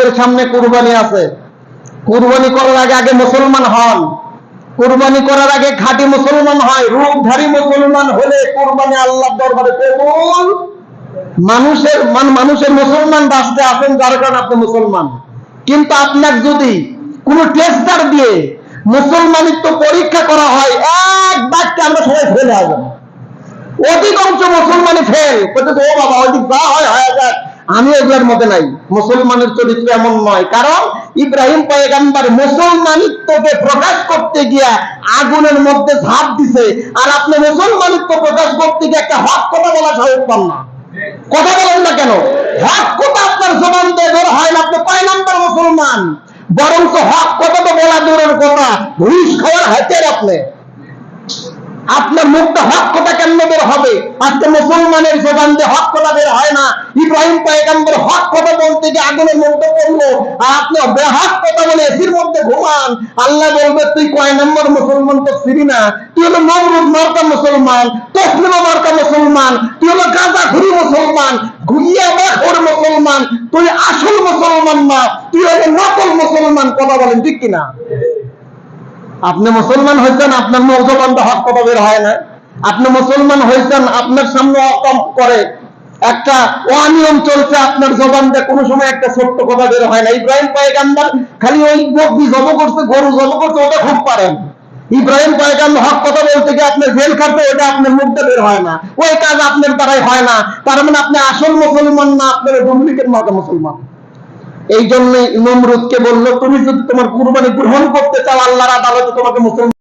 আপনাদের সামনে কুরবানি আছে। কুরবানি করার আগে আগে মুসলমান হন। কুরবানি করার আগে খাঁটি মুসলমান হয়। রূপধারী মুসলমান হলে কুরবানি আল্লাহর দরবারে কবুল। মানুষের মুসলমান রাষ্ট্রে আছেন যার কারণে আপনি মুসলমান। কিন্তু আপনার যদি কোন টেস্টার দিয়ে মুসলমানিত্ব পরীক্ষা করা হয়, এক বাক্যে আমরা সবাই ফেল হয়ে যাবো। অধিকাংশ মুসলমানই ফেল করতে, ও বাবা ওই যা হয় হয়ে যাক, আমি এগুলোর মধ্যে নাই। মুসলমানের চরিত্র এমন নয়, কারণ ইব্রাহিম পয়গম্বর মুসলমানিত্বকে প্রকাশ করতে গিয়া আগুনের মধ্যে ঝাঁপ দিছে, আর আপনি মুসলমানিত্ব প্রকাশ করতে গিয়ে একটা হক কথা বলা সাহস পান না। কথা বলেন না কেন? হক কথা আপনার জবান দিয়ে বের হয় না, আপনি কয় নাম্বার মুসলমান? বরঞ্চ হক কথা তো বলা দূরের কথা, ঘুষ খাওয়ার হাতের আপনি। আপনার মুখটা হক কথা কেমনে বের হবে? আজকে মুসলমানের জবান দিয়ে হক কথা বের হয় না। ইব্রাহিম পয়গম্বর হক কথা বলতে গিয়ে আগুনের মধ্যে পড়লো, আর আপনি বেহক কথা বলে এসির মধ্যে ঘুমান। আল্লাহ বলবে তুই কয় নম্বর মুসলমান? তো ফিরি না, তুই হলো নমরুদ মার্কা মুসলমান, তসলিমা মার্কা মুসলমান, তুই হলো গাঁজাখুরি মুসলমান, ঘুরিয়া বাখর মুসলমান, তুই আসল মুসলমান না, তুই হলো নকল মুসলমান। কথা বলেন ঠিক কিনা? আপনি মুসলমান হয়েছেন, আপনার মুসলমানটা হক কথা বের হয় না। আপনি মুসলমান হয়েছেন, আপনার সামনে করে একটা অনিয়ম চলছে, আপনার জবান দিয়ে কোনো সময় একটা ছোট্ট কথা বের হয় না। ইব্রাহিম পয়গম্বর খালি ওই বকরি জব করছে, গরু জব করছে, ওটা খুব পারেন। ইব্রাহিম পয়গম্বর হক কথা বলতে গিয়ে আপনার জেল খাটবে, ওটা আপনার মুখটা বের হয় না, ওই কাজ আপনার দ্বারাই হয় না। তার মানে আপনি আসল মুসলমান না, আপনার ডুপ্লিকেট মার্কা মুসলমান। এই জন্য নমরুদকে বললো, তুমি যদি তোমার কুরবানি গ্রহণ করতে চাও আল্লাহর আদালতে, তোমাকে মুসলমান